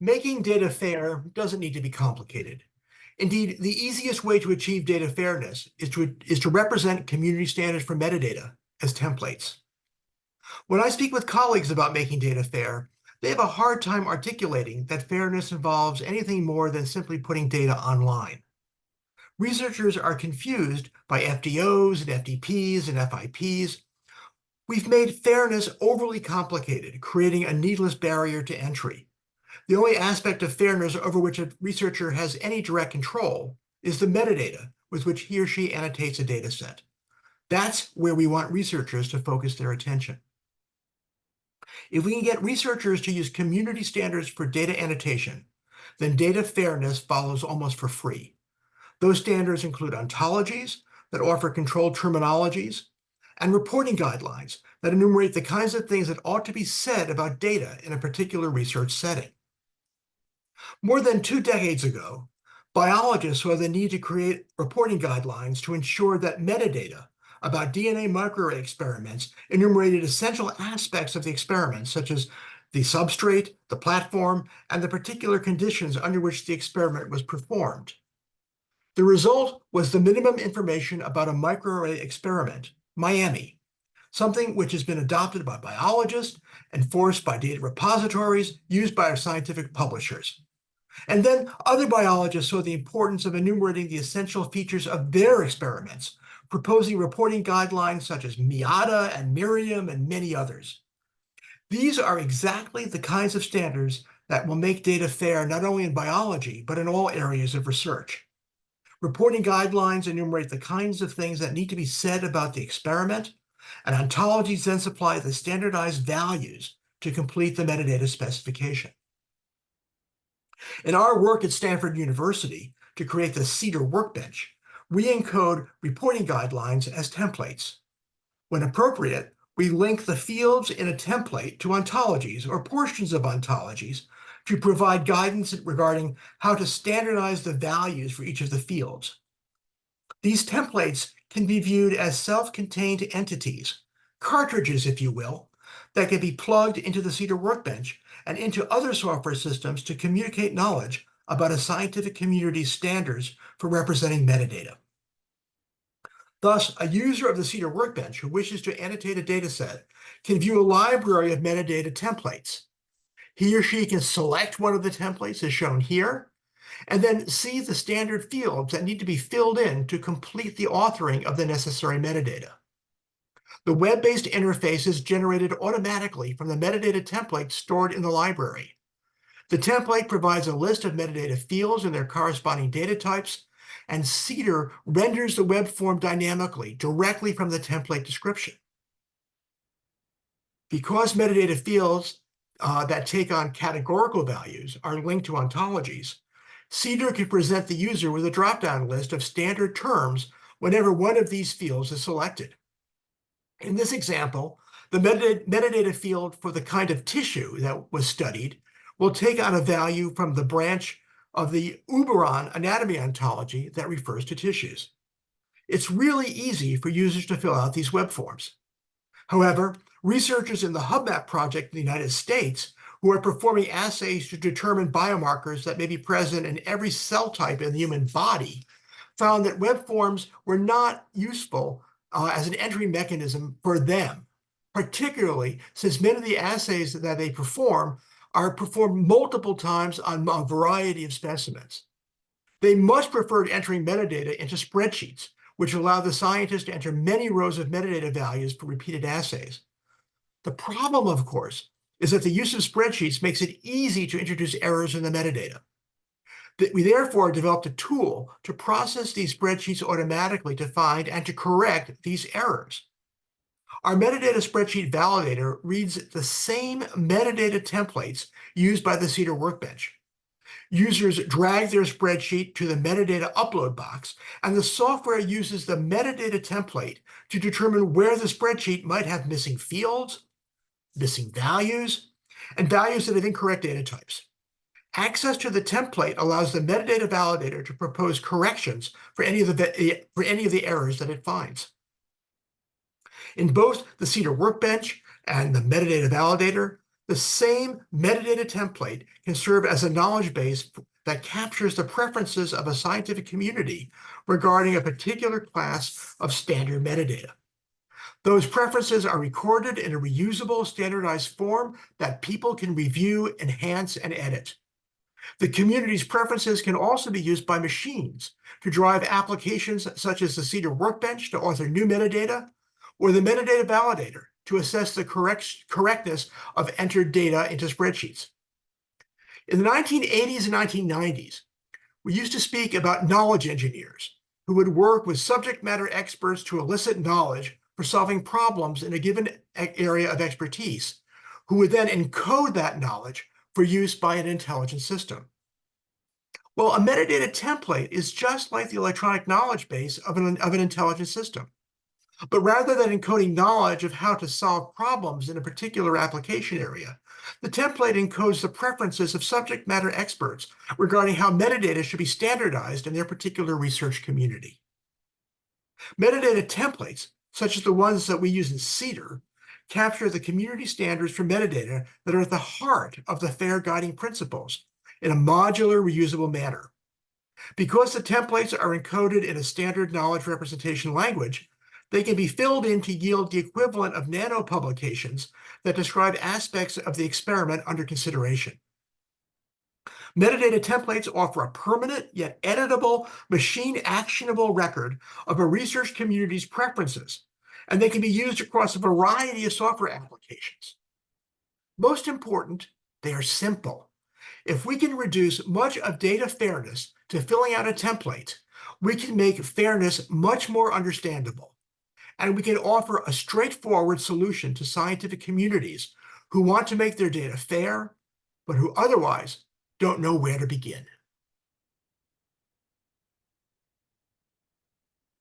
Making data fair doesn't need to be complicated. Indeed, the easiest way to achieve data fairness is to represent community standards for metadata as templates. When I speak with colleagues about making data fair, they have a hard time articulating that fairness involves anything more than simply putting data online. Researchers are confused by FDOs and FDPs and FIPs. We've made fairness overly complicated, creating a needless barrier to entry. The only aspect of fairness over which a researcher has any direct control is the metadata with which he or she annotates a data set. That's where we want researchers to focus their attention. If we can get researchers to use community standards for data annotation, then data fairness follows almost for free. Those standards include ontologies that offer controlled terminologies and reporting guidelines that enumerate the kinds of things that ought to be said about data in a particular research setting. More than 2 decades ago, biologists saw the need to create reporting guidelines to ensure that metadata about DNA microarray experiments enumerated essential aspects of the experiment, such as the substrate, the platform, and the particular conditions under which the experiment was performed. The result was the minimum information about a microarray experiment, Miami, something which has been adopted by biologists, enforced by data repositories, used by our scientific publishers. And then other biologists saw the importance of enumerating the essential features of their experiments, proposing reporting guidelines such as MIATA and Miriam and many others. These are exactly the kinds of standards that will make data fair not only in biology, but in all areas of research. Reporting guidelines enumerate the kinds of things that need to be said about the experiment, and ontologies then supply the standardized values to complete the metadata specification. In our work at Stanford University to create the CEDAR workbench, we encode reporting guidelines as templates. When appropriate, we link the fields in a template to ontologies or portions of ontologies to provide guidance regarding how to standardize the values for each of the fields. These templates can be viewed as self-contained entities, cartridges, if you will, that can be plugged into the CEDAR workbench and into other software systems to communicate knowledge about a scientific community's standards for representing metadata. Thus, a user of the CEDAR workbench who wishes to annotate a dataset can view a library of metadata templates. He or she can select one of the templates as shown here, and then see the standard fields that need to be filled in to complete the authoring of the necessary metadata. The web-based interface is generated automatically from the metadata template stored in the library. The template provides a list of metadata fields and their corresponding data types, and CEDAR renders the web form dynamically, directly from the template description. Because metadata fields that take on categorical values are linked to ontologies, CEDAR can present the user with a drop-down list of standard terms whenever one of these fields is selected. In this example, the metadata field for the kind of tissue that was studied will take on a value from the branch of the Uberon anatomy ontology that refers to tissues. It's really easy for users to fill out these web forms. However, researchers in the HubMap project in the United States who are performing assays to determine biomarkers that may be present in every cell type in the human body found that web forms were not useful as an entry mechanism for them, particularly since many of the assays that they perform are performed multiple times on a variety of specimens. They much preferred entering metadata into spreadsheets, which allow the scientist to enter many rows of metadata values for repeated assays. The problem, of course, is that the use of spreadsheets makes it easy to introduce errors in the metadata. We therefore developed a tool to process these spreadsheets automatically to find and to correct these errors. Our metadata spreadsheet validator reads the same metadata templates used by the CEDAR workbench. Users drag their spreadsheet to the metadata upload box, and the software uses the metadata template to determine where the spreadsheet might have missing fields, missing values, and values that have incorrect data types. Access to the template allows the metadata validator to propose corrections for any of the errors that it finds. In both the CEDAR workbench and the metadata validator, The same metadata template can serve as a knowledge base that captures the preferences of a scientific community regarding a particular class of standard metadata. Those preferences are recorded in a reusable, standardized form that people can review, enhance, and edit. The community's preferences can also be used by machines to drive applications such as the Cedar Workbench to author new metadata, or the metadata validator to assess the correctness of entered data into spreadsheets. In the 1980s and 1990s, we used to speak about knowledge engineers who would work with subject matter experts to elicit knowledge for solving problems in a given area of expertise, who would then encode that knowledge for use by an intelligent system. Well, a metadata template is just like the electronic knowledge base of an intelligent system. But rather than encoding knowledge of how to solve problems in a particular application area, the template encodes the preferences of subject matter experts regarding how metadata should be standardized in their particular research community. Metadata templates, such as the ones that we use in Cedar, capture the community standards for metadata that are at the heart of the FAIR guiding principles in a modular, reusable manner. Because the templates are encoded in a standard knowledge representation language, they can be filled in to yield the equivalent of nano publications that describe aspects of the experiment under consideration. Metadata templates offer a permanent yet editable, machine actionable record of a research community's preferences, and they can be used across a variety of software applications. Most important, they are simple. If we can reduce much of data fairness to filling out a template, we can make fairness much more understandable. And we can offer a straightforward solution to scientific communities who want to make their data fair, but who otherwise don't know where to begin.